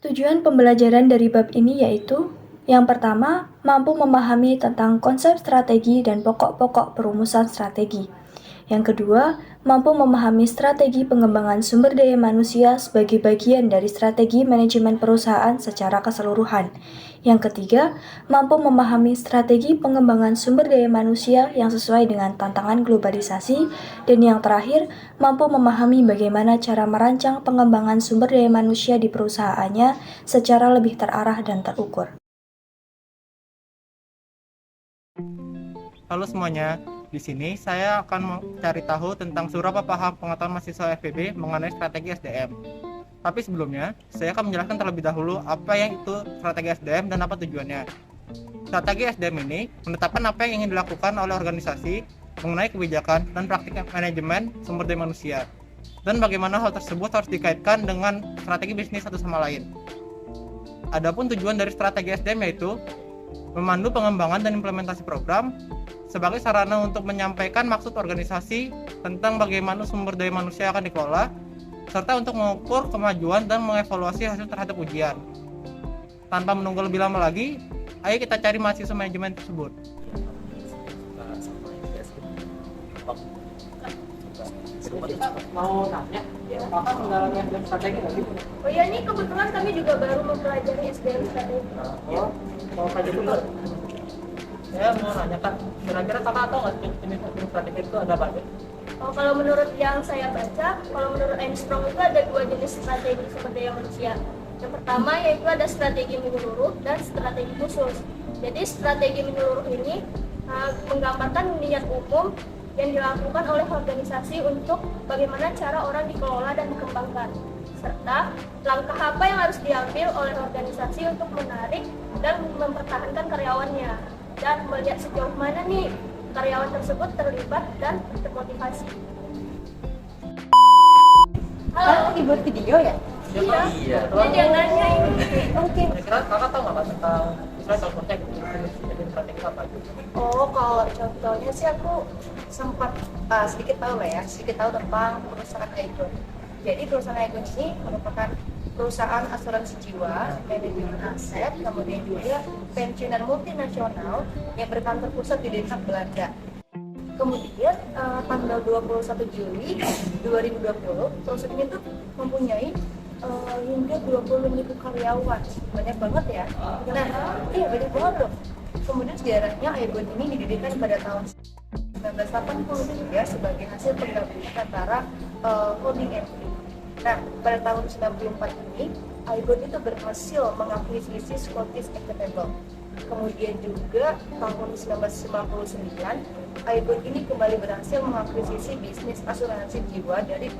Tujuan pembelajaran dari bab ini yaitu: yang pertama, mampu memahami tentang konsep strategi dan pokok-pokok perumusan strategi. Yang kedua, mampu memahami strategi pengembangan sumber daya manusia sebagai bagian dari strategi manajemen perusahaan secara keseluruhan. Yang ketiga, mampu memahami strategi pengembangan sumber daya manusia yang sesuai dengan tantangan globalisasi. Dan yang terakhir, mampu memahami bagaimana cara merancang pengembangan sumber daya manusia di perusahaannya secara lebih terarah dan terukur. Halo semuanya, di sini saya akan mencari tahu tentang seberapa paham pengetahuan mahasiswa FEB mengenai strategi SDM. Tapi sebelumnya, saya akan menjelaskan terlebih dahulu apa yang itu strategi SDM dan apa tujuannya. Strategi SDM ini menetapkan apa yang ingin dilakukan oleh organisasi mengenai kebijakan dan praktik manajemen sumber daya manusia, dan bagaimana hal tersebut harus dikaitkan dengan strategi bisnis satu sama lain. Adapun tujuan dari strategi SDM yaitu memandu pengembangan dan implementasi program sebagai sarana untuk menyampaikan maksud organisasi tentang bagaimana sumber daya manusia akan dikelola, serta untuk mengukur kemajuan dan mengevaluasi hasil terhadap ujian. Tanpa menunggu lebih lama lagi, ayo kita cari mahasiswa manajemen tersebut. Mau nanya, apakah mendalami SDM strategi lagi? Oh iya, nih kebetulan kami juga baru mempelajari SDM strategi. Oh, mau kaji dulu. Saya mau nanya kan, kira-kira kakak tahu nggak jenis SDM strategi itu ada apa aja? Oh, kalau menurut yang saya baca, kalau menurut Armstrong itu ada dua jenis strategi sumber daya manusia. Yang pertama yaitu ada strategi menyeluruh dan strategi khusus. Jadi strategi menyeluruh ini menggambarkan niat umum yang dilakukan oleh organisasi untuk bagaimana cara orang dikelola dan dikembangkan, serta langkah apa yang harus diambil oleh organisasi untuk menarik dan mempertahankan karyawannya, dan melihat sejauh mana nih karyawan tersebut terlibat dan termotivasi. Halo, lagi buat video ya? Iya. Jadi yang nanya ini. Oke. Kira-kira kakak tahu nggak tentang misalnya contohnya jenis SDM strategi apa aja? Oh, kalau contohnya sih aku sempat sedikit tahu lah ya, sedikit tahu tentang perusahaan Aegon. Jadi perusahaan Aegon ini merupakan perusahaan asuransi jiwa, manajemen aset, kemudian juga pensiunan multinasional yang berkantor pusat di Denmark, Belanda. Kemudian tanggal 21 Juli 2020, perusahaan ini tuh mempunyai hingga 20.000 karyawan, banyak banget ya. Nah, iya banyak banget loh. Kemudian sejarahnya Aegon ini didirikan pada tahun 1983 sebagai hasil penggabungan antara holding entity. Nah, pada tahun 1994 ini Aegon itu berhasil mengakuisisi Scottish Equitable. Kemudian juga tahun 1999 Aegon ini kembali berhasil mengakuisisi bisnis asuransi jiwa dari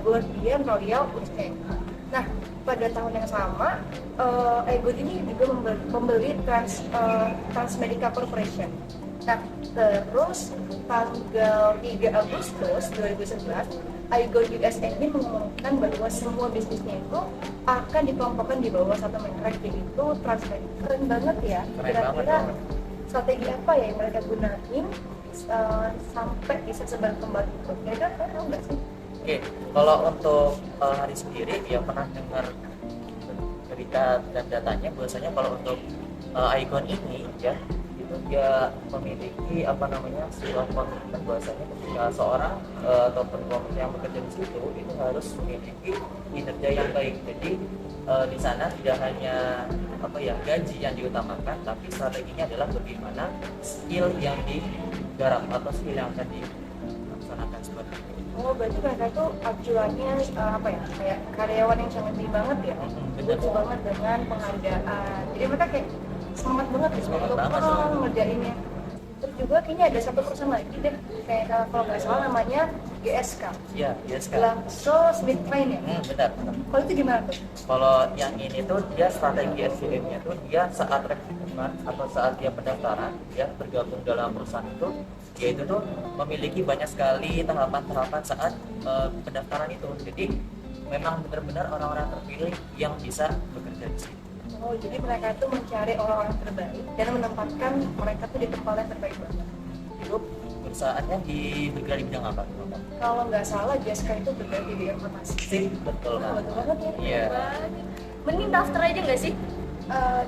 Guardian Royal UK. Nah, pada tahun yang sama Aegon ini juga membeli Transmedica Corporation. Nah, terus tanggal 3 Agustus 2011 Aegon USA ini mengumumkan bahwa semua bisnisnya itu akan dikelompokkan di bawah satu merek, yaitu Transmedica. Keren banget ya. Kira-kira strategi apa ya yang mereka gunain sampai bisa seberkembang itu? Kira-kira kalian tahu nggak sih? Oke, kalau untuk hari sendiri ya pernah dengar berita dan datanya bahwasanya kalau untuk Aegon ini ya itu dia memiliki sebuah komitmen bahwasanya ketika seorang ataupun kelompok yang bekerja di situ itu harus memiliki kinerja yang baik. Jadi di sana tidak hanya gaji yang diutamakan, tapi strateginya adalah bagaimana skill yang digarap atau skill yang akan dilaksanakan seperti itu. Oh, berarti mereka itu acuannya kayak karyawan yang sangat tinggi banget ya, butuh banget dengan pengadaan. Jadi mereka kayak semangat banget untuk ngerjainnya. Terus juga kayaknya ada satu perusahaan lagi deh, kayak kalau nggak salah namanya GSK. Iya, GSK. GlaxoSmithKline ya. Benar. Kalau itu gimana tuh? Kalau yang ini tuh dia strategi SDM-nya tuh dia saat rekrutmen atau saat dia pendaftaran, dia bergabung dalam perusahaan itu, dia itu tuh memiliki banyak sekali tahapan-tahapan saat pendaftaran itu. Jadi memang benar-benar orang-orang terpilih yang bisa bekerja di situ. Oh, jadi mereka itu mencari orang-orang terbaik dan menempatkan mereka tuh di tempat yang terbaik banget. Itu perusahaannya bergerak di bidang apa? Kalau nggak salah GSK itu bergerak di bidang farmasi. Betul kan? Betul banget ya. Iya. mending daftar aja nggak sih?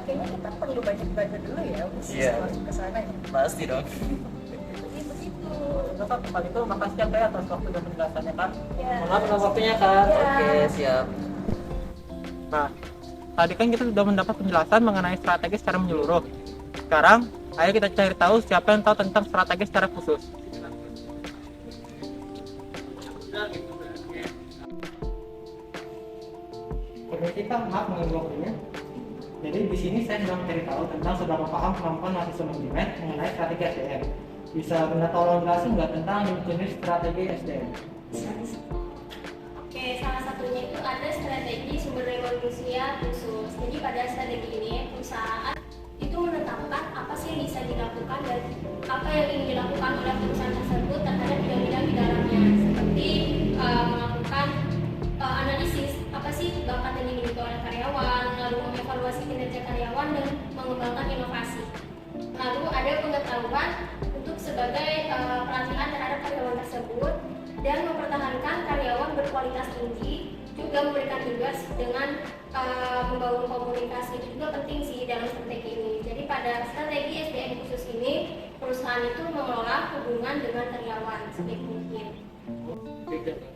Kayaknya kita perlu banyak belajar dulu ya, Iya. masuk ke sana ya. Pasti dong. Jadi begitu. Nah, Kak, kalau itu makasih ya Kak ya atas waktu dan penjelasannya Kak. Ya. Mohon maaf atas waktunya Kak. Ya. Oke, siap. Nah, tadi kan kita sudah mendapat penjelasan mengenai strategi secara menyeluruh. Sekarang, ayo kita cari tahu siapa yang tahu tentang strategi secara khusus. Permisi Kak, maaf mengganggu waktunya. Jadi di sini saya sedang mencari tahu tentang seberapa paham kemampuan mahasiswa manajemen mengenai strategi SDM. Bisa minta tolong jelasin nggak tentang jenis strategi SDM? Oke, salah satunya itu ada strategi sumber daya manusia khusus. Jadi pada strategi ini perusahaan itu menetapkan apa sih yang bisa dilakukan dan apa yang ingin dilakukan oleh perusahaan tersebut terhadap bidang-bidang di dalamnya, seperti melakukan analisis apa sih bakat yang dimiliki oleh karyawan, lalu mengevaluasi kinerja karyawan dan mengembangkan inovasi. Lalu ada pengetahuan untuk sebagai pelatihan terhadap karyawan tersebut dan mempertahankan karyawan berkualitas tinggi, juga memberikan tugas dengan membangun komunikasi. Itu juga penting sih dalam strategi ini. Jadi pada strategi SDM khusus ini perusahaan itu mengelola hubungan dengan karyawan sebaik mungkin.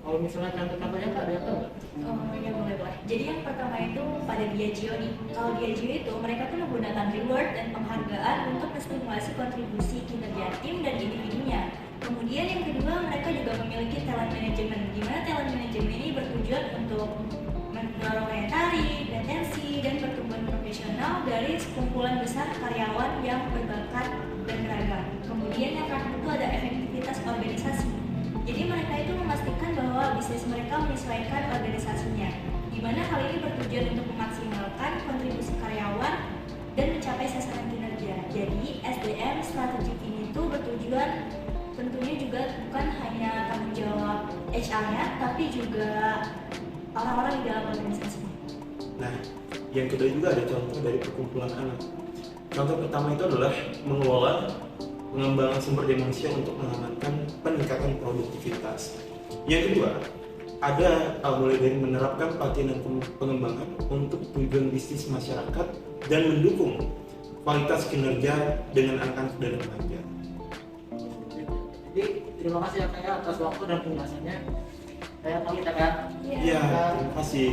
Kalau misalnya contoh-contohnya Kak, ada apa nggak? Oh ya boleh. Jadi yang pertama itu pada Diageo nih. Kalau Diageo itu mereka tuh menggunakan reward dan penghargaan untuk menstimulasi kontribusi kinerja tim dan individunya. Kemudian yang kedua mereka juga memiliki talent management, di mana talent management ini bertujuan untuk mendorong daya tarik, retensi, dan pertumbuhan profesional dari sekumpulan besar karyawan yang berbakat dan beragam. Kemudian yang terakhir itu ada efektivitas organisasi. Jadi mereka itu memastikan bahwa bisnis mereka menyesuaikan organisasinya, di mana hal ini bertujuan untuk memaksimalkan kontribusi karyawan dan mencapai sasaran kinerja. Jadi SDM strategik ini tuh bertujuan tentunya juga bukan hanya tanggung jawab HR-nya, tapi juga orang-orang di dalam organisasinya. Nah, yang kedua juga ada contoh dari perkumpulan anak. Contoh pertama itu adalah mengelola pengembangan sumber daya manusia untuk mengamankan peningkatan produktivitas. Yang kedua, ada mulai dari menerapkan pelatihan dan pengembangan untuk tujuan bisnis masyarakat dan mendukung kualitas kinerja dengan anak-anak dan remaja. Jadi terima kasih ya Kak ya atas waktu dan penjelasannya. Saya pamit ya Kak. Ya, terima kasih.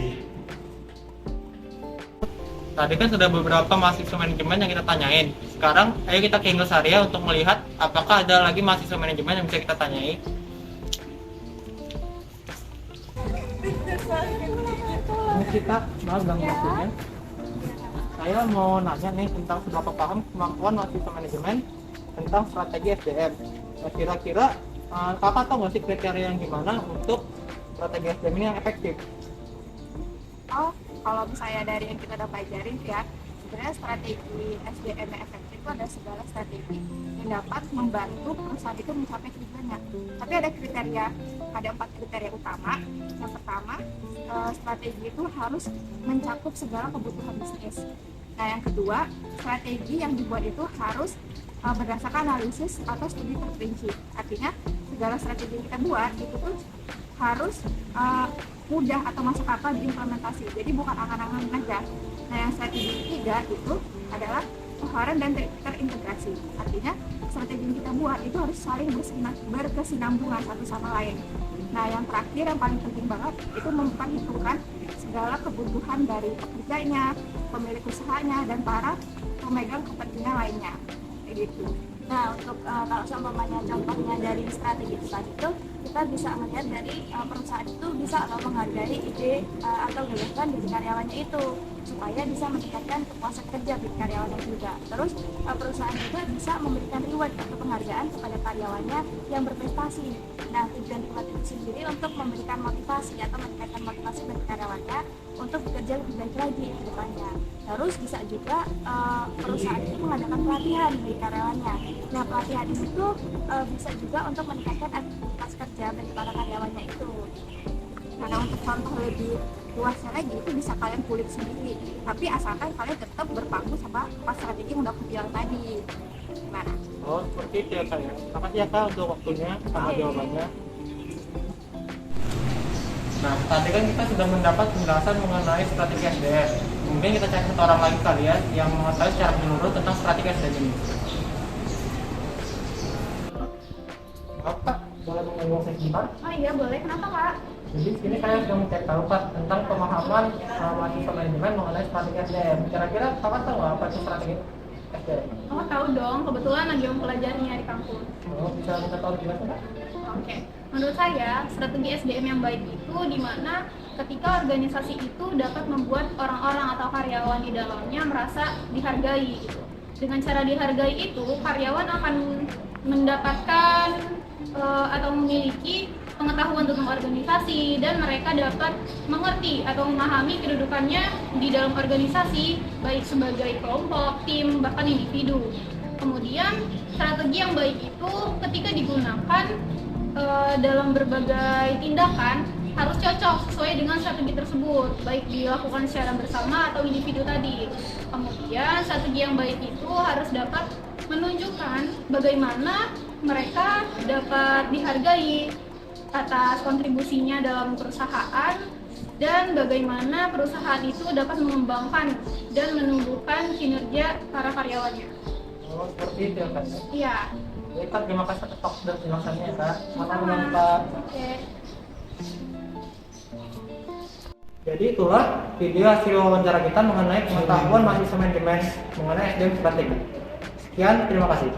Tadi kan sudah beberapa mahasiswa manajemen yang kita tanyain. Sekarang ayo kita ke English area untuk melihat apakah ada lagi mahasiswa manajemen yang bisa kita tanyai. Permisi Kak, maaf ganggu waktunya. Saya mau nanya nih tentang seberapa paham kemampuan mahasiswa manajemen tentang strategi SDM. Nah, kira-kira kakak tahu nggak sih kriteria yang gimana untuk strategi SDM ini yang efektif? Oh, kalau misalnya dari yang kita udah pelajarin ya, sebenarnya strategi SDM yang efektif itu ada segala strategi yang dapat membantu perusahaan itu mencapai tujuannya. Tapi ada kriteria, ada 4 kriteria utama. Yang pertama, strategi itu harus mencakup segala kebutuhan bisnis. Nah, yang kedua, strategi yang dibuat itu harus berdasarkan analisis atau studi terperinci. Artinya, segala strategi yang kita buat itu tuh harus mudah atau masuk akal diimplementasi. Jadi bukan angan-angan aja. Nah, yang strategi ketiga itu adalah koheren dan terintegrasi. Artinya strategi yang kita buat itu harus saling berkesinambungan satu sama lain. Nah, yang terakhir yang paling penting banget itu memperhitungkan segala kebutuhan dari pekerjanya, pemilik usahanya, dan para pemegang kepentingan lainnya. Kayak gitu. Nah, untuk kalau seumpamanya contohnya dari strategi itu tadi itu kita bisa melihat dari perusahaan itu bisa menghargai ide atau gagasan dari karyawannya itu supaya bisa meningkatkan kepuasan kerja bagi karyawannya juga. Terus perusahaan juga bisa memberikan reward atau penghargaan kepada karyawannya yang berprestasi. Nah, tujuan reward itu sendiri untuk memberikan motivasi atau meningkatkan motivasi bagi karyawannya untuk bekerja lebih baik lagi ke depannya. Terus bisa juga perusahaan itu mengadakan pelatihan bagi karyawannya. Nah, pelatihan itu bisa juga untuk meningkatkan aktivitas kerja bagi para karyawannya itu. Karena untuk contoh lebih luasnya lagi itu bisa kalian kulik sendiri. Tapi asalkan kalian tetap berpaku sama pas strategi yang udah aku bilang tadi. Gimana? Oh, seperti itu ya Kak ya. Terima kasih ya Kak untuk waktunya sama jawabannya. Nah, tadi kan kita sudah mendapat penjelasan mengenai strategi SDM. Mungkin kita cari satu orang lagi kali ya yang mengetahui secara menyeluruh tentang strategi SDM ini. Maaf Kak, boleh mengganggu saya sebentar? Oh iya, boleh. Kenapa, Kak? Jadi sini saya sudah mencari tahu Pak tentang pemahaman mahasiswa manajemen mengenai strategi SDM. Kira-kira Kakak tahu nggak apa itu strategi SDM? Oh, tahu dong. Kebetulan lagi mempelajarinya di kampus. Oh, bisa kita tahu gimana Kak? Oke. Menurut saya, strategi SDM yang baik itu di mana ketika organisasi itu dapat membuat orang-orang atau karyawan di dalamnya merasa dihargai gitu. Dengan cara dihargai itu, karyawan akan mendapatkan atau memiliki pengetahuan tentang organisasi dan mereka dapat mengerti atau memahami kedudukannya di dalam organisasi baik sebagai kelompok, tim, bahkan individu. Kemudian strategi yang baik itu ketika digunakan dalam berbagai tindakan harus cocok sesuai dengan strategi tersebut, baik dilakukan secara bersama atau individu tadi. Kemudian strategi yang baik itu harus dapat menunjukkan bagaimana mereka dapat dihargai atas kontribusinya dalam perusahaan dan bagaimana perusahaan itu dapat mengembangkan dan menumbuhkan kinerja para karyawannya. Oh, seperti itu ya Kak? Iya. Baik Kak, terima kasih atas waktu dan penjelasannya Kak. Selamat Sama. malam Kak. Oke. Jadi itulah video hasil wawancara kita mengenai pengetahuan mahasiswa manajemen mengenai SDM strategi. Sekian, terima kasih.